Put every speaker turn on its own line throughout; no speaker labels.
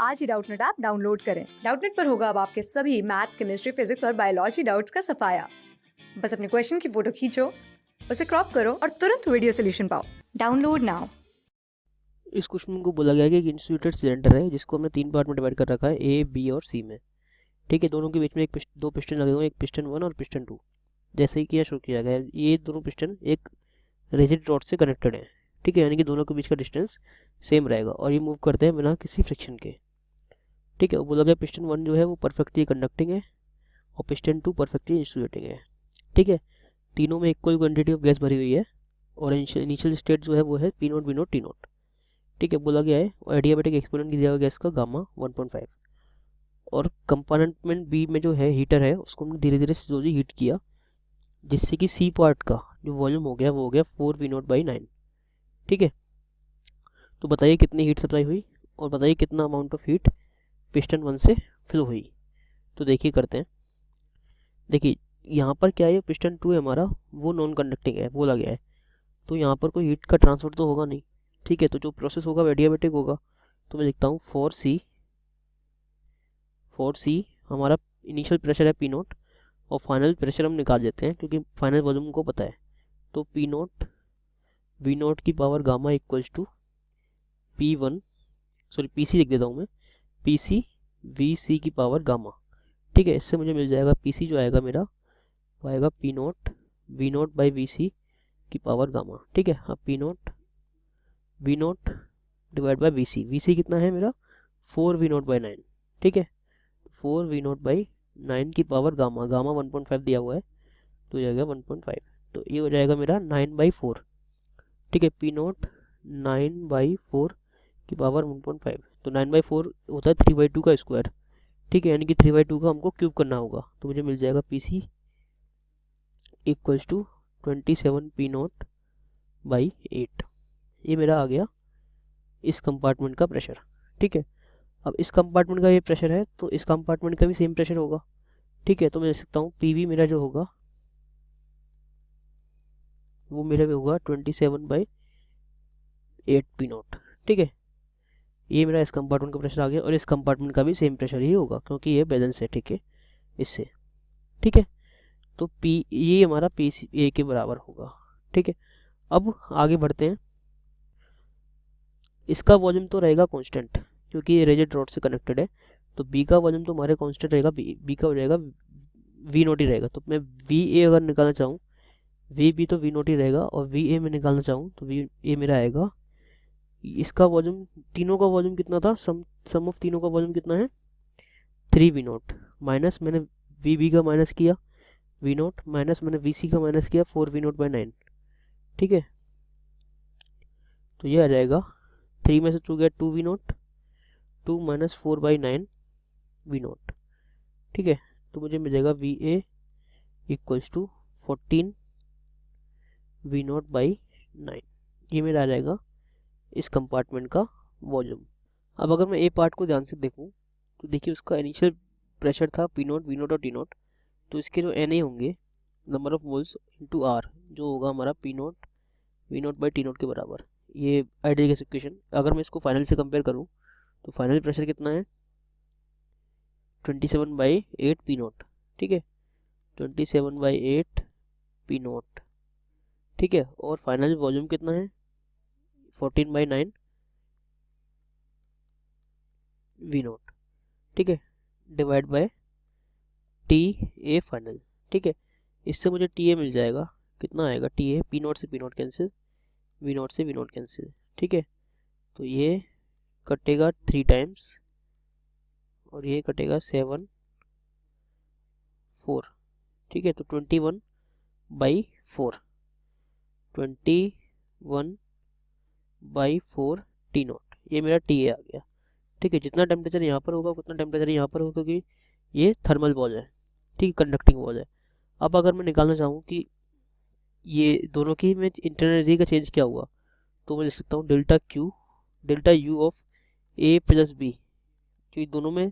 आज ही Doubtnut app download करें। Doubtnut पर होगा अब आपके सभी मैथ्स, केमिस्ट्री, फिजिक्स और बायोलॉजी डाउट्स का सफाया। बस अपने क्वेश्चन की फोटो खींचो, उसे क्रॉप करो और तुरंत वीडियो सोल्यूशन पाओ। Download now.
इस क्वेश्चन को बोला गया है कि एक इंसुलेटेड सिलेंडर है जिसको हमने 3 पार्ट में डिवाइड कर रखा है, ए, बी और सी में। ठीक है, दोनों के बीच में दो पिस्टन लगे हुए हैं, एक पिस्टन 1 और पिस्टन 2। जैसे ही किया शो किया गया है, ये दोनों पिस्टन एक रिजिड रॉड से कनेक्टेड है। ठीक है, यानी कि दोनों के बीच का डिस्टेंस सेम रहेगा और ये मूव करते हैं बिना किसी फ्रिक्शन के। ठीक है, बोला गया पिस्टन 1 जो है वो परफेक्टली कंडक्टिंग है और पिस्टन 2 परफेक्टली इंसुलेटिंग है। ठीक है, तीनों में इक्वल क्वान्टिटी ऑफ गैस भरी हुई है और इनिशियल स्टेट जो है वो है p naught, b naught, t naught. ठीक है, बोला गया है और एडियाबैटिक एक्सपोनेंट दिया हुआ गैस का गामा 1.5 और कंपार्टमेंट बी में जो है हीटर है उसको हमने धीरे धीरे स्लोली हीट किया, जिससे कि सी पार्ट का जो वॉल्यूम हो गया वो हो गया 4v0/9। ठीक है, तो बताइए कितनी हीट सप्लाई हुई और बताइए कितना अमाउंट ऑफ हीट पिस्टन 1 से फ्लो हुई। तो देखिए करते हैं। देखिए यहाँ पर क्या है, पिस्टन 2 है हमारा, वो नॉन कंडक्टिंग है बोला गया है, तो यहाँ पर कोई हीट का ट्रांसफर तो होगा नहीं। ठीक है, तो जो प्रोसेस होगा वो एडियाबैटिक होगा। तो मैं लिखता हूँ 4C हमारा इनिशियल प्रेशर है पी नोट और फाइनल प्रेशर हम निकाल देते हैं क्योंकि फाइनल वॉल्यूम को पता है। तो पी नोट वी नोट की power gamma equals to p c लिख देता हूँ मैं, पी सी वी सी की पावर गामा। ठीक है, इससे मुझे मिल जाएगा पी सी जो आएगा मेरा वो आएगा P naught we naught by V C की पावर गामा। ठीक है, अब P naught we naught divide by V C कितना है मेरा 4v0/9। ठीक है, 4v0/9 की पावर गामा 1.5 दिया हुआ है तो ये हो गया 1.5, तो ये हो जाएगा मेरा 9/4। ठीक है, पी नोट 9/4 की पावर 1.5, तो 9/4 होता है 3/2 का स्क्वायर। ठीक है, यानी कि 3/2 का हमको क्यूब करना होगा, तो मुझे मिल जाएगा p c equals to 27 p naught by 8। ये मेरा आ गया इस कंपार्टमेंट का प्रेशर। ठीक है, अब इस कंपार्टमेंट का ये प्रेशर है तो इस कंपार्टमेंट का भी सेम प्रेशर होगा। ठीक है, तो मैं लिख सकता हूँ पी वी मेरा जो होगा वो मेरा भी होगा 27/8 पी नोट। ठीक है, ये मेरा इस कंपार्टमेंट का प्रेशर आ गया और इस कंपार्टमेंट का भी सेम प्रेशर ही होगा क्योंकि ये बैलेंस है। ठीक है, इससे ठीक है, तो पी ये हमारा पी सी ए के बराबर होगा। ठीक है, अब आगे बढ़ते हैं। इसका वॉल्यूम तो रहेगा कांस्टेंट क्योंकि ये रिजिड रॉड से कनेक्टेड है, तो बी का वॉल्यूम तो हमारे कांस्टेंट रहेगा, बी का हो जाएगा वी नोट ही रहेगा। तो मैं वी ए अगर निकालना चाहूँ, वी बी तो वी नोट ही रहेगा और वी ए में निकालना चाहूँ तो वी ए मेरा आएगा, इसका वॉल्यूम तीनों का वॉल्यूम कितना था, सम ऑफ तीनों का वॉल्यूम कितना है 3v नोट, माइनस मैंने वी बी का माइनस किया वी नोट, माइनस मैंने वी सी का माइनस किया 4v0/9। ठीक है, तो ये आ जाएगा 3 में से 2 गया 2v note, 2 minus 4/9 we naught. ठीक है, तो मुझे मिलेगा V A equals to 14v0/9। ये मेरा आ जाएगा इस कंपार्टमेंट का वॉल्यूम। अब अगर मैं ए पार्ट को ध्यान से देखूं तो देखिए उसका इनिशियल प्रेशर था पी नोट, वी नोट और टी नोट, तो इसके जो एन ए होंगे number of moles into r जो होगा हमारा p naught we naught by T naught के बराबर। ये आइडियल गैस इक्वेशन। अगर मैं इसको फाइनल से कंपेयर करूँ तो फाइनल प्रेशर कितना है 27/8 पी नोट। ठीक है, 27/8 पी नोट। ठीक है, और फाइनल वॉल्यूम कितना है 14/9 वी नोट। ठीक है, divide by t a final. ठीक है, इससे मुझे टी ए मिल जाएगा, कितना आएगा टी ए, पी नोट से p naught cancel, v naught से वी नोट कैंसिल। ठीक है, तो ये कटेगा 3 टाइम्स और ये कटेगा 7 4। ठीक है, तो 21/4 21/4 टी नोट, ये मेरा टी ए आ गया। ठीक है, जितना टेम्परेचर यहाँ पर होगा उतना टेम्परेचर यहाँ पर होगा क्योंकि ये थर्मल वॉल है। ठीक, कंडक्टिंग वॉल है। अब अगर मैं निकालना चाहूँ कि ये दोनों की में इंटरनल एनर्जी का चेंज क्या हुआ, तो मैं लिख सकता हूँ delta U of A plus B, क्योंकि दोनों में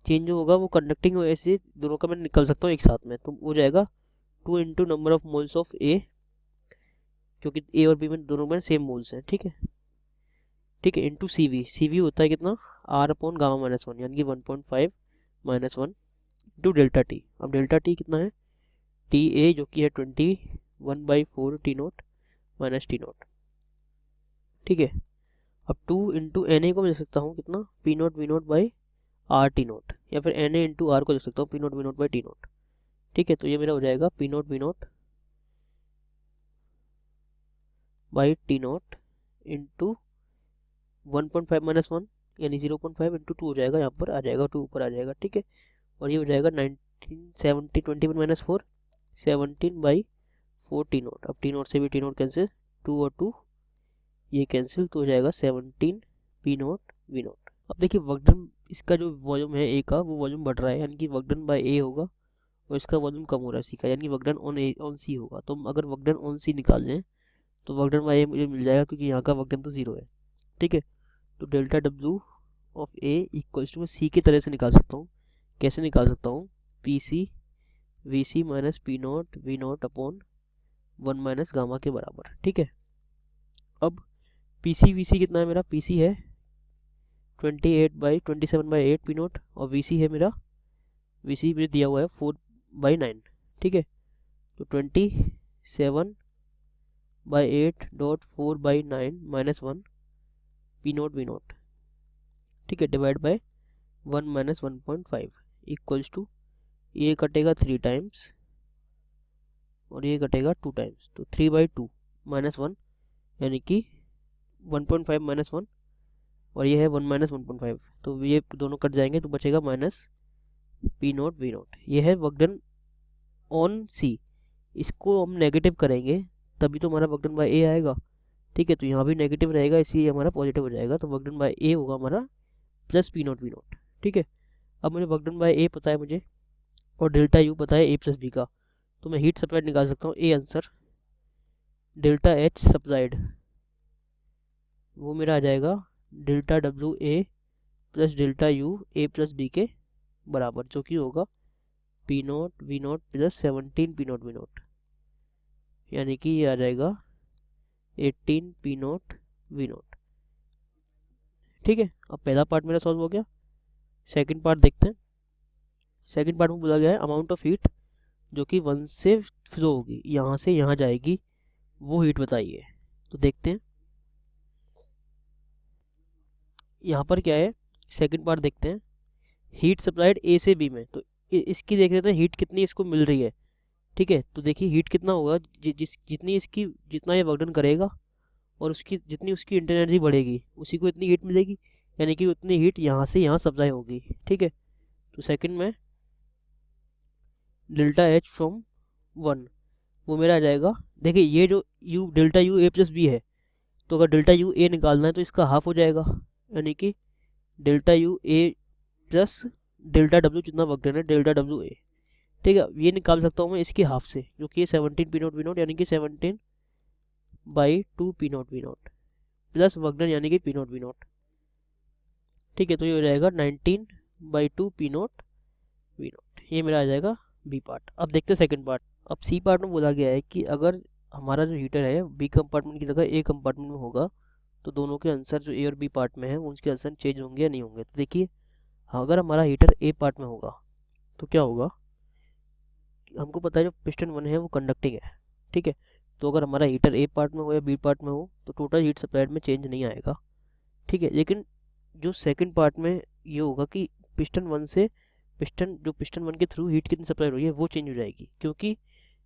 चेंज जो होगा वो कंडक्टिंग वजह से दोनों का मैं निकल सकता हूँ एक साथ में, तो हो जाएगा 2 into number of moles of A, क्योंकि ए और बी में दोनों में सेम मोल्स हैं। ठीक है, इंटू सी वी होता है कितना R upon gamma minus one, यानी कि 1.5 minus one into delta T. अब डेल्टा टी कितना है, टी ए जो कि है 21/4 T naught minus T naught. ठीक है, अब 2 इंटू एन ए को मैं लिख सकता हूँ कितना, P naught we naught by R T naught, या फिर एन ए इंटू आर को लिख सकता हूँ P naught we naught by T naught. ठीक है, तो ये मेरा हो जाएगा P naught we naught by T naught into 1.5 minus one, यानी 0.5 इंटू 2 हो जाएगा, यहाँ पर आ जाएगा 2 ऊपर आ जाएगा। ठीक है, और ये हो जाएगा 1970 21 माइनस 4 17/4 टी नोट। अब टी नोट से भी टी नोट कैंसिल, 2 और 2 ये कैंसिल, तो हो जाएगा 17 पी नोट वी नोट। अब देखिए वर्क डन, इसका जो वॉल्यूम है ए का वो वॉल्यूम बढ़ रहा है, यानी कि वर्क डन बाय ए होगा और इसका वॉल्यूम कम हो रहा है सी का, यानी कि वर्क डन ऑन सी होगा। तो अगर वर्क डन ऑन सी निकाल लें तो वर्क डन बाय ए मुझे मिल जाएगा, क्योंकि यहाँ का वर्क डन तो 0 है। ठीक है, तो delta W of A equals to मैं सी की तरह से निकाल सकता हूँ। कैसे निकाल सकता हूँ, P C V C minus P naught we naught upon 1 minus gamma के बराबर। ठीक है, अब पी सी वी सी कितना है मेरा, पी सी है 27/8 पी नोट, और वी सी है मेरा, वी सी मुझे दिया हुआ है 4/9। ठीक है, तो 27/8.4/9 minus 1 P naught we naught. ठीक है, divide by 1 minus 1.5 equals to, ये कटेगा 3 टाइम्स और ये कटेगा 2 टाइम्स, तो 3/2 माइनस 1, यानी कि 1.5 माइनस 1, और ये है 1 माइनस 1.5, तो ये दोनों कट जाएंगे तो बचेगा minus P naught we naught. ये है वर्क डन ऑन सी, इसको हम नेगेटिव करेंगे तभी तो हमारा वर्क डन बाय ए आएगा। ठीक है, तो यहाँ भी नेगेटिव रहेगा, इसलिए हमारा पॉजिटिव हो जाएगा, तो वर्क डन बाय ए होगा हमारा plus P naught we naught. ठीक है, अब मुझे वर्क डन बाय ए पता है मुझे, और डेल्टा यू पता है ए प्लस बी का, तो मैं हीट सप्लाइड निकाल सकता हूँ। A answer delta H supplied वो मेरा आ जाएगा delta W A plus delta U A plus B के बराबर, जो कि होगा P naught we naught plus 17 P naught we naught, यानी कि ये आ जाएगा 18 पी नोट वी नोट। ठीक है, अब पहला पार्ट मेरा सॉल्व हो गया। सेकंड पार्ट देखते हैं। सेकंड पार्ट में बोला गया है अमाउंट ऑफ हीट जो कि 1 से फ्लो होगी, यहाँ से यहाँ जाएगी, वो हीट बताइए। तो देखते हैं यहाँ पर क्या है, सेकंड पार्ट देखते हैं। हीट सप्लाइड ए से बी में, तो इसकी देख लेते हैं हीट कितनी इसको मिल रही है। ठीक है, तो देखिए हीट कितना होगा, जितना ये वर्क डन करेगा और जितनी उसकी इंटर एनर्जी बढ़ेगी उसी को इतनी हीट मिलेगी, यानी कि उतनी हीट यहाँ से यहाँ सप्लाई होगी। ठीक है, तो सेकंड में डेल्टा एच फ्रॉम 1 वो मेरा आ जाएगा। देखिए ये जो U delta U A plus B है, तो अगर डेल्टा यू ए निकालना है तो इसका हाफ हो जाएगा, यानी कि delta U A plus delta W जितना वर्क डन है डेल्टा डब्ल्यू ए। ठीक है, ये निकाल सकता हूँ मैं इसके हाफ से, जो कि 17 पी नोट वी नोट, यानी कि 17/2 P naught we naught plus work done, यानी कि पी नोट वी नोट। ठीक है, तो ये हो जाएगा 19/2 पी नोट वी नोट, ये मेरा आ जाएगा बी पार्ट। अब देखते हैं सेकंड पार्ट। अब सी पार्ट में बोला गया है कि अगर हमारा जो हीटर है बी कंपार्टमेंट की जगह ए कंपार्टमेंट में होगा तो दोनों के आंसर जो ए और बी पार्ट में है उनके आंसर चेंज होंगे या नहीं होंगे। तो देखिए अगर हमारा हीटर ए पार्ट में होगा तो क्या होगा, हमको पता है जो पिस्टन 1 है वो कंडक्टिंग है। ठीक है, तो अगर हमारा हीटर ए पार्ट में हो या बी पार्ट में हो तो टोटल हीट सप्लाइड में चेंज नहीं आएगा। ठीक है, लेकिन जो सेकंड पार्ट में ये होगा कि पिस्टन 1 से पिस्टन 1 के थ्रू हीट कितनी सप्लाई हो रही है वो चेंज हो जाएगी, क्योंकि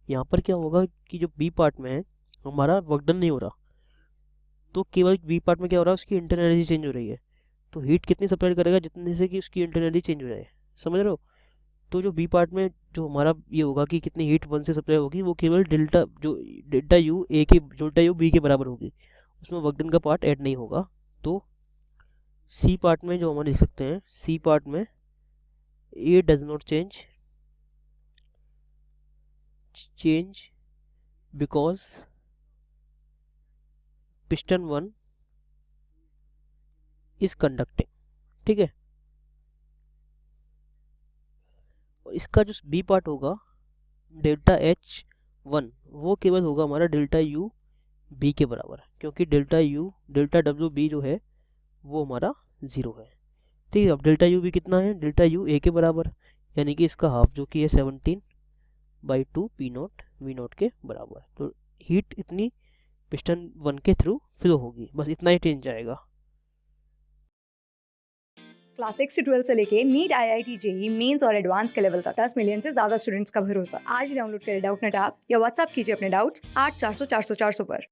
यहाँ पर क्या होगा कि जो बी पार्ट में है हमारा वर्क डन नहीं हो रहा, तो केवल बी पार्ट में क्या हो रहा है उसकी इंटर एनर्जी चेंज हो रही है, तो हीट कितनी सप्लाई करेगा जितने से कि उसकी इंटर एनर्जी चेंज हो जाए। समझ रहे हो, तो जो बी पार्ट में जो हमारा ये होगा कि कितनी हीट 1 से सप्लाई होगी वो केवल डेल्टा यू ए के डेल्टा यू बी के बराबर होगी, उसमें वर्क डन का पार्ट ऐड नहीं होगा। तो सी पार्ट में जो हम लिख सकते हैं, सी पार्ट में A does not change because piston 1 is conducting. ठीक है, और इसका जो बी पार्ट होगा डेल्टा एच 1 वो केवल होगा हमारा डेल्टा यू बी के बराबर, क्योंकि डेल्टा डब्ल्यू बी जो है वो हमारा 0 है। ठीक है। अब डेल्टा यू भी कितना है, डेल्टा यू ए के बराबर, यानी कि इसका हाफ जो कि है 17/2 पी नॉट वी नॉट के बराबर। तो हीट इतनी पिस्टन 1 के थ्रू फ्लो होगी, बस इतना ही चेंज आएगा।
क्लास 6 से 12 से लेके नीट, IIT, जेई मेंस और एडवांस के लेवल तक 10 मिलियन से ज्यादा स्टूडेंट्स का भरोसा। आज ही डाउनलोड करें डाउटनेट ऐप या व्हाट्सएप कीजिए अपने डाउट्स 8400 400 400 पर।